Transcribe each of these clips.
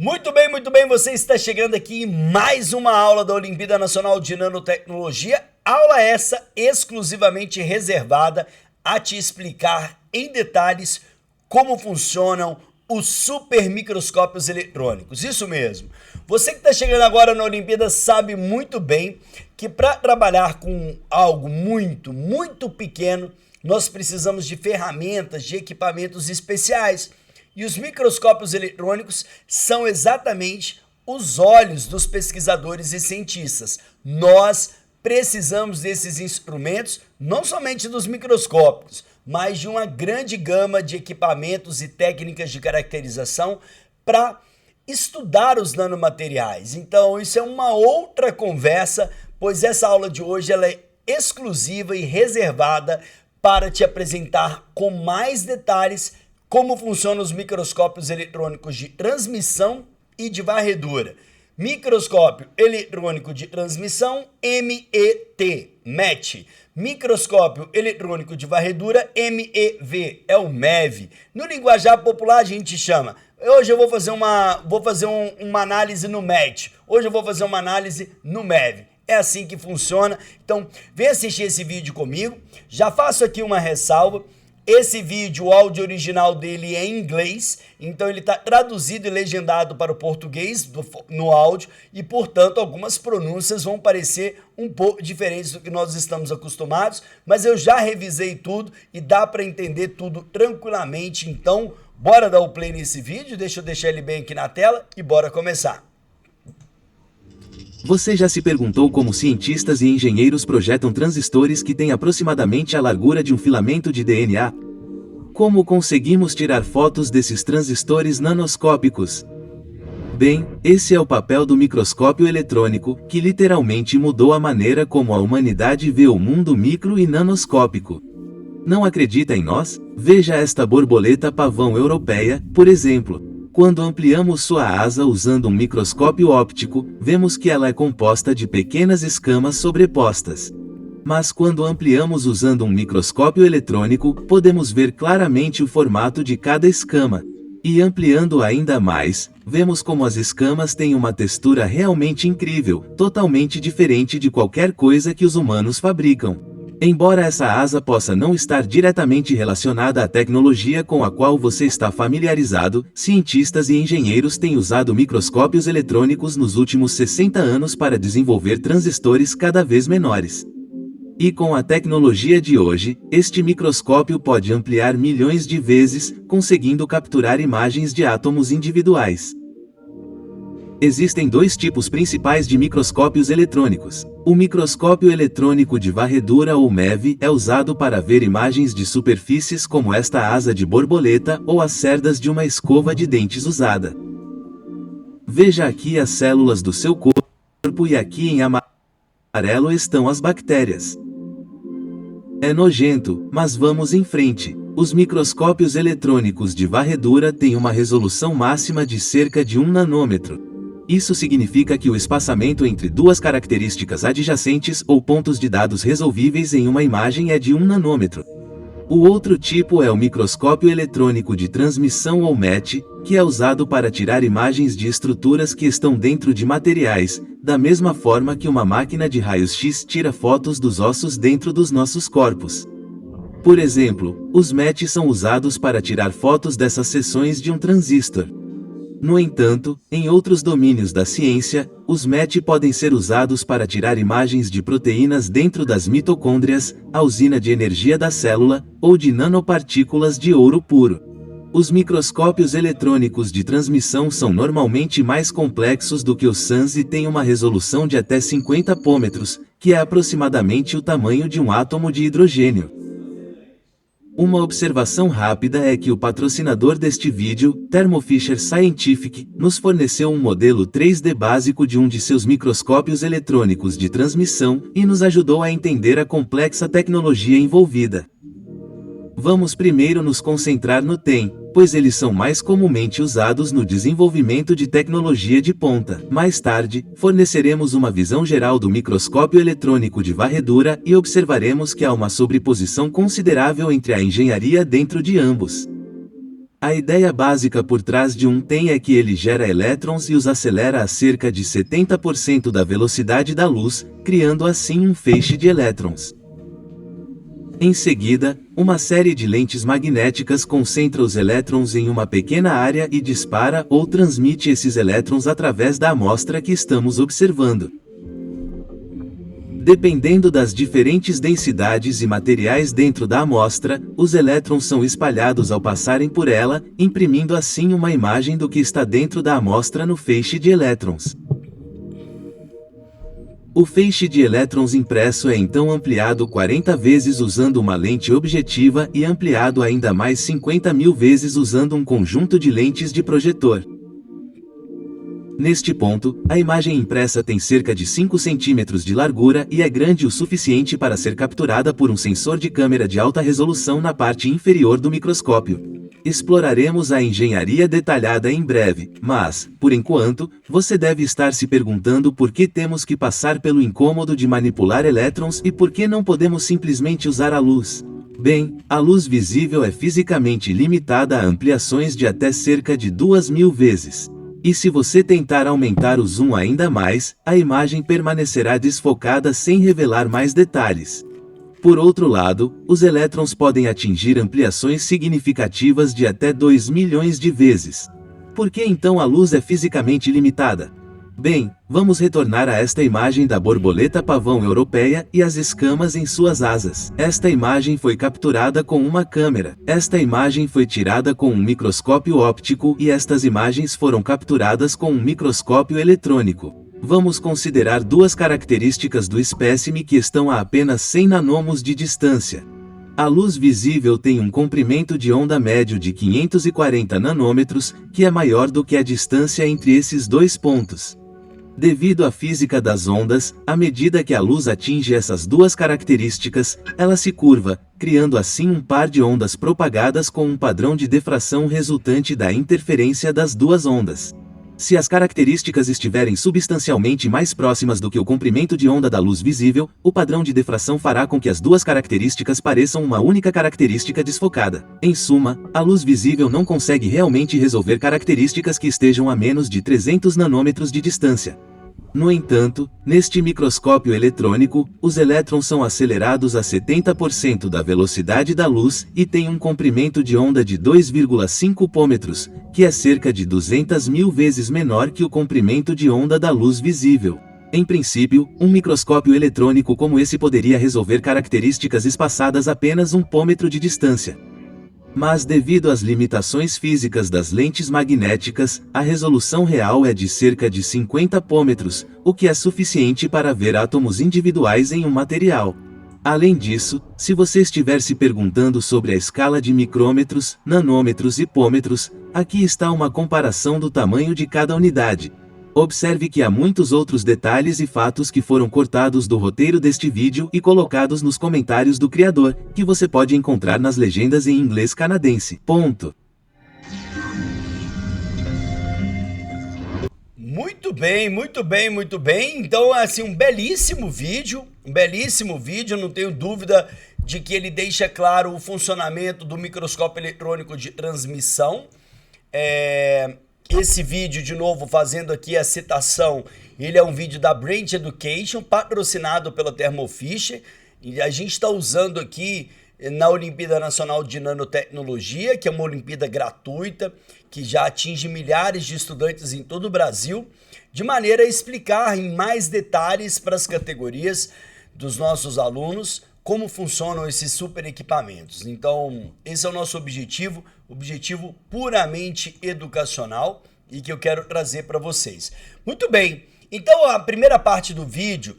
Muito bem, você está chegando aqui em mais uma aula da Olimpíada Nacional de Nanotecnologia, aula essa exclusivamente reservada a te explicar em detalhes como funcionam os supermicroscópios eletrônicos, isso mesmo. Você que está chegando agora na Olimpíada sabe muito bem que para trabalhar com algo muito pequeno, nós precisamos de ferramentas, de equipamentos especiais. E os microscópios eletrônicos são exatamente os olhos dos pesquisadores e cientistas. Nós precisamos desses instrumentos, não somente dos microscópios, mas de uma grande gama de equipamentos e técnicas de caracterização para estudar os nanomateriais. Então, isso é uma outra conversa, pois essa aula de hoje ela é exclusiva e reservada para te apresentar com mais detalhes como funcionam os microscópios eletrônicos de transmissão e de varredura. Microscópio eletrônico de transmissão, MET. Microscópio eletrônico de varredura, MEV, é o MEV. No linguajar popular a gente chama. Hoje eu vou fazer uma análise no MET. Hoje eu vou fazer uma análise no MEV. É assim que funciona. Então, vem assistir esse vídeo comigo. Já faço aqui uma ressalva. Esse vídeo, o áudio original dele é em inglês, então ele está traduzido e legendado para o português no áudio e, portanto, algumas pronúncias vão parecer um pouco diferentes do que nós estamos acostumados, mas eu já revisei tudo e dá para entender tudo tranquilamente, então bora dar o play nesse vídeo, deixa eu deixar ele bem aqui na tela e bora começar. Você já se perguntou como cientistas e engenheiros projetam transistores que têm aproximadamente a largura de um filamento de DNA? Como conseguimos tirar fotos desses transistores nanoscópicos? Bem, esse é o papel do microscópio eletrônico, que literalmente mudou a maneira como a humanidade vê o mundo micro e nanoscópico. Não acredita em nós? Veja esta borboleta pavão europeia, por exemplo. Quando ampliamos sua asa usando um microscópio óptico, vemos que ela é composta de pequenas escamas sobrepostas. Mas quando ampliamos usando um microscópio eletrônico, podemos ver claramente o formato de cada escama. E ampliando ainda mais, vemos como as escamas têm uma textura realmente incrível, totalmente diferente de qualquer coisa que os humanos fabricam. Embora essa asa possa não estar diretamente relacionada à tecnologia com a qual você está familiarizado, cientistas e engenheiros têm usado microscópios eletrônicos nos últimos 60 anos para desenvolver transistores cada vez menores. E com a tecnologia de hoje, este microscópio pode ampliar milhões de vezes, conseguindo capturar imagens de átomos individuais. Existem dois tipos principais de microscópios eletrônicos. O microscópio eletrônico de varredura ou MEV é usado para ver imagens de superfícies como esta asa de borboleta ou as cerdas de uma escova de dentes usada. Veja aqui as células do seu corpo e aqui em amarelo estão as bactérias. É nojento, mas vamos em frente. Os microscópios eletrônicos de varredura têm uma resolução máxima de cerca de 1 nanômetro. Isso significa que o espaçamento entre duas características adjacentes ou pontos de dados resolvíveis em uma imagem é de 1 nanômetro. O outro tipo é o microscópio eletrônico de transmissão ou MET, que é usado para tirar imagens de estruturas que estão dentro de materiais, da mesma forma que uma máquina de raios-x tira fotos dos ossos dentro dos nossos corpos. Por exemplo, os MET são usados para tirar fotos dessas seções de um transistor. No entanto, em outros domínios da ciência, os MET podem ser usados para tirar imagens de proteínas dentro das mitocôndrias, a usina de energia da célula, ou de nanopartículas de ouro puro. Os microscópios eletrônicos de transmissão são normalmente mais complexos do que os SANs e têm uma resolução de até 50 pômetros, que é aproximadamente o tamanho de um átomo de hidrogênio. Uma observação rápida é que o patrocinador deste vídeo, Thermo Fisher Scientific, nos forneceu um modelo 3D básico de um de seus microscópios eletrônicos de transmissão e nos ajudou a entender a complexa tecnologia envolvida. Vamos primeiro nos concentrar no TEM, pois eles são mais comumente usados no desenvolvimento de tecnologia de ponta. Mais tarde, forneceremos uma visão geral do microscópio eletrônico de varredura e observaremos que há uma sobreposição considerável entre a engenharia dentro de ambos. A ideia básica por trás de um TEM é que ele gera elétrons e os acelera a cerca de 70% da velocidade da luz, criando assim um feixe de elétrons. Em seguida, uma série de lentes magnéticas concentra os elétrons em uma pequena área e dispara ou transmite esses elétrons através da amostra que estamos observando. Dependendo das diferentes densidades e materiais dentro da amostra, os elétrons são espalhados ao passarem por ela, imprimindo assim uma imagem do que está dentro da amostra no feixe de elétrons. O feixe de elétrons impresso é então ampliado 40 vezes usando uma lente objetiva e ampliado ainda mais 50.000 vezes usando um conjunto de lentes de projetor. Neste ponto, a imagem impressa tem cerca de 5 centímetros de largura e é grande o suficiente para ser capturada por um sensor de câmera de alta resolução na parte inferior do microscópio. Exploraremos a engenharia detalhada em breve, mas, por enquanto, você deve estar se perguntando por que temos que passar pelo incômodo de manipular elétrons e por que não podemos simplesmente usar a luz. Bem, a luz visível é fisicamente limitada a ampliações de até cerca de 2.000 vezes. E se você tentar aumentar o zoom ainda mais, a imagem permanecerá desfocada sem revelar mais detalhes. Por outro lado, os elétrons podem atingir ampliações significativas de até 2 milhões de vezes. Por que então a luz é fisicamente limitada? Bem, vamos retornar a esta imagem da borboleta pavão europeia e as escamas em suas asas. Esta imagem foi capturada com uma câmera. Esta imagem foi tirada com um microscópio óptico e estas imagens foram capturadas com um microscópio eletrônico. Vamos considerar duas características do espécime que estão a apenas 100 nanômetros de distância. A luz visível tem um comprimento de onda médio de 540 nanômetros, que é maior do que a distância entre esses dois pontos. Devido à física das ondas, à medida que a luz atinge essas duas características, ela se curva, criando assim um par de ondas propagadas com um padrão de difração resultante da interferência das duas ondas. Se as características estiverem substancialmente mais próximas do que o comprimento de onda da luz visível, o padrão de difração fará com que as duas características pareçam uma única característica desfocada. Em suma, a luz visível não consegue realmente resolver características que estejam a menos de 300 nanômetros de distância. No entanto, neste microscópio eletrônico, os elétrons são acelerados a 70% da velocidade da luz e têm um comprimento de onda de 2,5 pômetros, que é cerca de 200.000 vezes menor que o comprimento de onda da luz visível. Em princípio, um microscópio eletrônico como esse poderia resolver características espaçadas apenas um pômetro de distância. Mas devido às limitações físicas das lentes magnéticas, a resolução real é de cerca de 50 pômetros, o que é suficiente para ver átomos individuais em um material. Além disso, se você estiver se perguntando sobre a escala de micrômetros, nanômetros e pômetros, aqui está uma comparação do tamanho de cada unidade. Observe que há muitos outros detalhes e fatos que foram cortados do roteiro deste vídeo e colocados nos comentários do criador, que você pode encontrar nas legendas em inglês canadense. Ponto. Muito bem, muito bem, muito bem. Então, assim, um belíssimo vídeo, não tenho dúvida de que ele deixa claro o funcionamento do microscópio eletrônico de transmissão. Esse vídeo, de novo, fazendo aqui a citação, ele é um vídeo da Branch Education, patrocinado pela Thermo Fisher, e a gente está usando aqui na Olimpíada Nacional de Nanotecnologia, que é uma Olimpíada gratuita, que já atinge milhares de estudantes em todo o Brasil, de maneira a explicar em mais detalhes para as categorias dos nossos alunos como funcionam esses super equipamentos. Então, esse é o nosso objetivo puramente educacional e que eu quero trazer para vocês. Muito bem, então a primeira parte do vídeo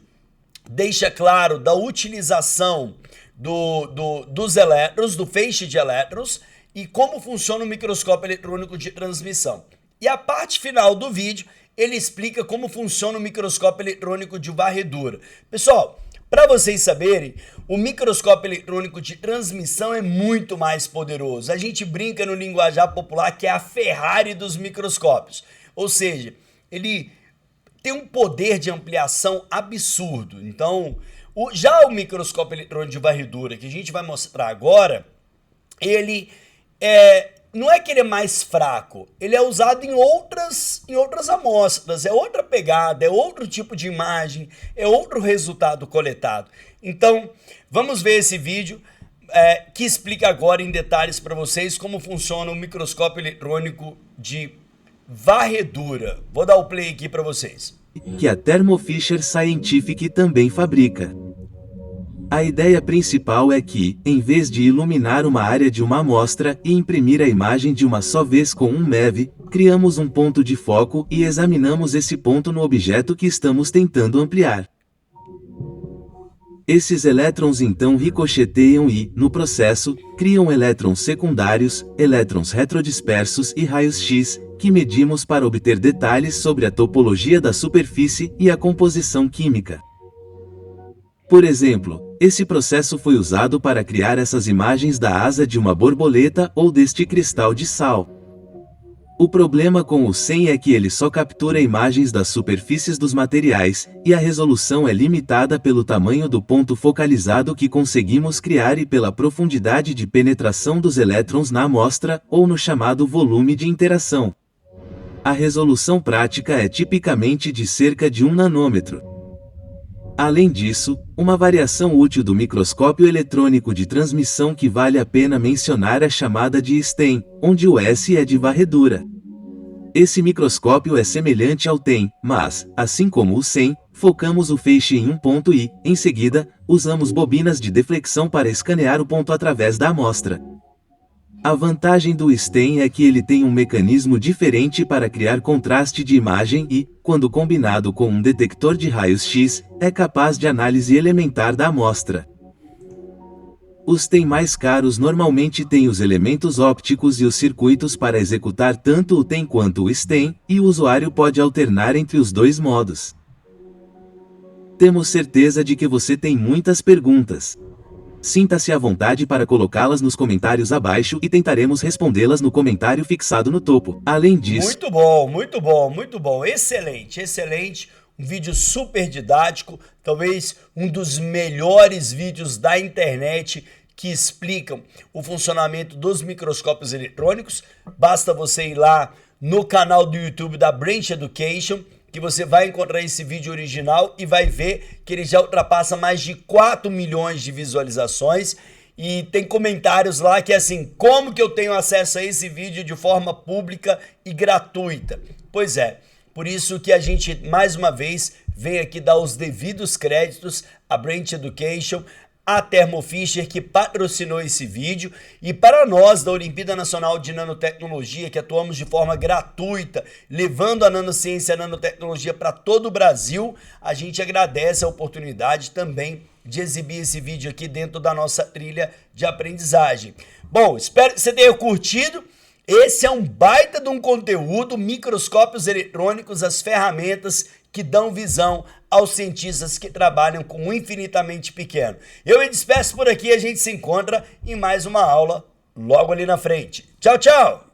deixa claro da utilização dos elétrons, do feixe de elétrons e como funciona o microscópio eletrônico de transmissão. E a parte final do vídeo, ele explica como funciona o microscópio eletrônico de varredura. Pessoal, para vocês saberem, o microscópio eletrônico de transmissão é muito mais poderoso. A gente brinca no linguajar popular que é a Ferrari dos microscópios. Ou seja, ele tem um poder de ampliação absurdo. Então, já o microscópio eletrônico de varredura, que a gente vai mostrar agora, ele não é que ele é mais fraco, ele é usado em outras amostras, é outra pegada, é outro tipo de imagem, é outro resultado coletado. Então, vamos ver esse vídeo que explica agora em detalhes para vocês como funciona o microscópio eletrônico de varredura. Vou dar o play aqui para vocês. Que a Thermo Fisher Scientific também fabrica. A ideia principal é que, em vez de iluminar uma área de uma amostra e imprimir a imagem de uma só vez com um MEV, criamos um ponto de foco e examinamos esse ponto no objeto que estamos tentando ampliar. Esses elétrons então ricocheteiam e, no processo, criam elétrons secundários, elétrons retrodispersos e raios-x, que medimos para obter detalhes sobre a topologia da superfície e a composição química. Por exemplo, esse processo foi usado para criar essas imagens da asa de uma borboleta ou deste cristal de sal. O problema com o SEM é que ele só captura imagens das superfícies dos materiais, e a resolução é limitada pelo tamanho do ponto focalizado que conseguimos criar e pela profundidade de penetração dos elétrons na amostra, ou no chamado volume de interação. A resolução prática é tipicamente de cerca de 1 nanômetro. Além disso, uma variação útil do microscópio eletrônico de transmissão que vale a pena mencionar é chamada de STEM, onde o S é de varredura. Esse microscópio é semelhante ao TEM, mas, assim como o SEM, focamos o feixe em um ponto e, em seguida, usamos bobinas de deflexão para escanear o ponto através da amostra. A vantagem do STEM é que ele tem um mecanismo diferente para criar contraste de imagem e, quando combinado com um detector de raios-x, é capaz de análise elementar da amostra. Os TEM mais caros normalmente têm os elementos ópticos e os circuitos para executar tanto o TEM quanto o STEM, e o usuário pode alternar entre os dois modos. Temos certeza de que você tem muitas perguntas. Sinta-se à vontade para colocá-las nos comentários abaixo e tentaremos respondê-las no comentário fixado no topo. Além disso... Muito bom, muito bom, muito bom. Excelente, excelente. Um vídeo super didático, talvez um dos melhores vídeos da internet que explicam o funcionamento dos microscópios eletrônicos. Basta você ir lá no canal do YouTube da Branch Education, que você vai encontrar esse vídeo original e vai ver que ele já ultrapassa mais de 4 milhões de visualizações. E tem comentários lá que é assim, como que eu tenho acesso a esse vídeo de forma pública e gratuita? Pois é, por isso que a gente, mais uma vez, vem aqui dar os devidos créditos à Branch Education, a Thermo Fisher, que patrocinou esse vídeo, e para nós da Olimpíada Nacional de Nanotecnologia, que atuamos de forma gratuita, levando a nanociência e a nanotecnologia para todo o Brasil, a gente agradece a oportunidade também de exibir esse vídeo aqui dentro da nossa trilha de aprendizagem. Bom, espero que você tenha curtido. Esse é um baita de um conteúdo, microscópios eletrônicos, as ferramentas que dão visão aos cientistas que trabalham com o infinitamente pequeno. Eu me despeço por aqui, a gente se encontra em mais uma aula logo ali na frente. Tchau, tchau!